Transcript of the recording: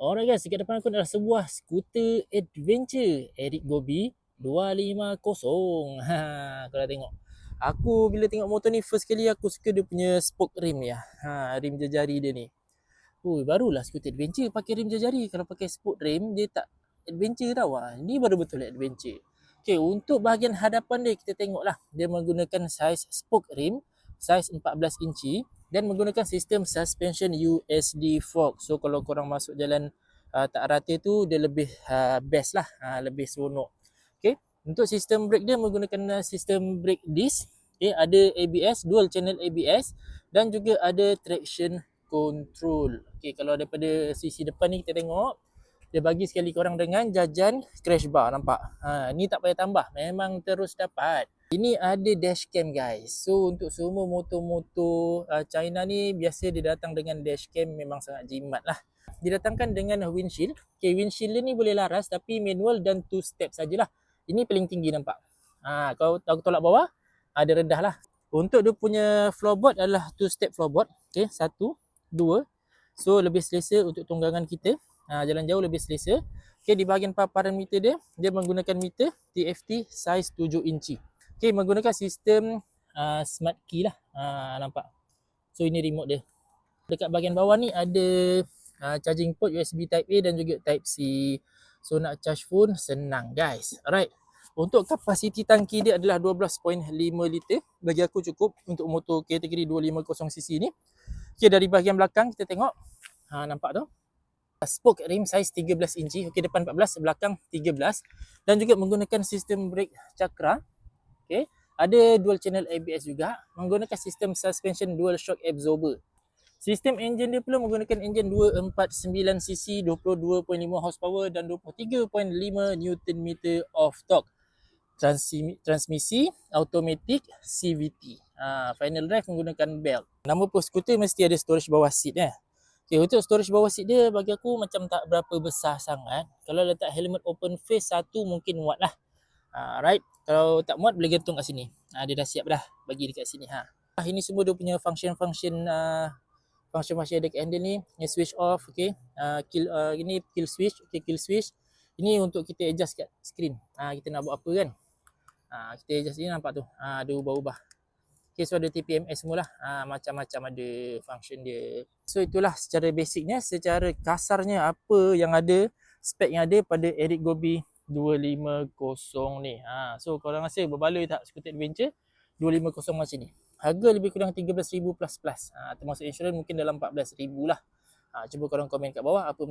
Alright guys, dekat depan aku adalah sebuah skuter adventure Eric Gobi 250. Kau dah tengok. Aku bila tengok motor ni first kali aku suka dia punya spoke rim ni. Rim jari dia ni. Barulah skuter adventure pakai rim jari. Kalau pakai spoke rim dia tak adventure tau. Ni baru betul adventure. Okay, untuk bahagian hadapan dia kita tengoklah. Dia menggunakan saiz spoke rim, saiz 14 inci dan menggunakan sistem suspension USD fork. So kalau korang masuk jalan tak rata tu dia lebih best lah, lebih seronok. Okay, untuk sistem brake dia menggunakan sistem brake disc. Okay, ada ABS, dual channel ABS dan juga ada traction control. Okay, kalau daripada sisi depan ni kita tengok dia bagi sekali korang dengan jajan crash bar, nampak? Ni tak payah tambah, memang terus dapat. Ini ada dashcam guys. So untuk semua motor-motor China ni biasa dia datang dengan dashcam, memang sangat jimat lah. Didatangkan dengan windshield. Okay, windshield dia ni boleh laras tapi manual dan 2 step sajalah. Ini paling tinggi nampak. Kalau aku tolak bawah, ada rendah lah. Untuk dia punya floorboard adalah 2 step floorboard. Okay, 1, 2. So lebih selesa untuk tunggangan kita. Jalan jauh lebih selesa. Okay, di bahagian paparan meter dia, dia menggunakan meter TFT saiz 7 inci. Okay, menggunakan sistem smart key lah. Nampak. So ini remote dia. Dekat bahagian bawah ni ada charging port USB Type A dan juga Type C. So nak charge phone senang guys. Alright. Untuk kapasiti tangki dia adalah 12.5 liter. Bagi aku cukup untuk motor kategori 250cc ni. Okay, dari bahagian belakang kita tengok. Nampak tu? Spoke rim saiz 13 inci. Okay, depan 14, belakang 13. Dan juga menggunakan sistem brake Cakra. Okay, ada dual channel ABS juga, menggunakan sistem suspension dual shock absorber. Sistem enjin dia pula menggunakan enjin 249cc, 22.5 horsepower dan 23.5 Nm of torque. Transmisi automatic CVT. Final drive menggunakan belt. Nama pun skuter mesti ada storage bawah seat . Okay, untuk storage bawah seat dia bagi aku macam tak berapa besar sangat. Kalau letak helmet open face satu mungkin muat lah. Right, kalau tak muat boleh gantung kat sini. Dia dah siap dah bagi dekat sini. Ini semua dia punya function dekat handle ni. Yang switch off, okay. Ini kill switch, okay, kill switch. Ini untuk kita adjust kat screen. Kita nak buat apa kan? Kita adjust ni, nampak tu. Ada ubah-ubah. Okay, so ada TPMS semualah. Macam-macam ada function dia. So itulah secara basicnya, secara kasarnya apa yang ada, spek yang ada pada Eric Gobi 250 ni. So korang rasa berbaloi tak skuter adventure 250 macam ni? Harga lebih kurang 13,000 plus. Termasuk insurans mungkin dalam 14,000 lah. Cuba korang komen kat bawah apa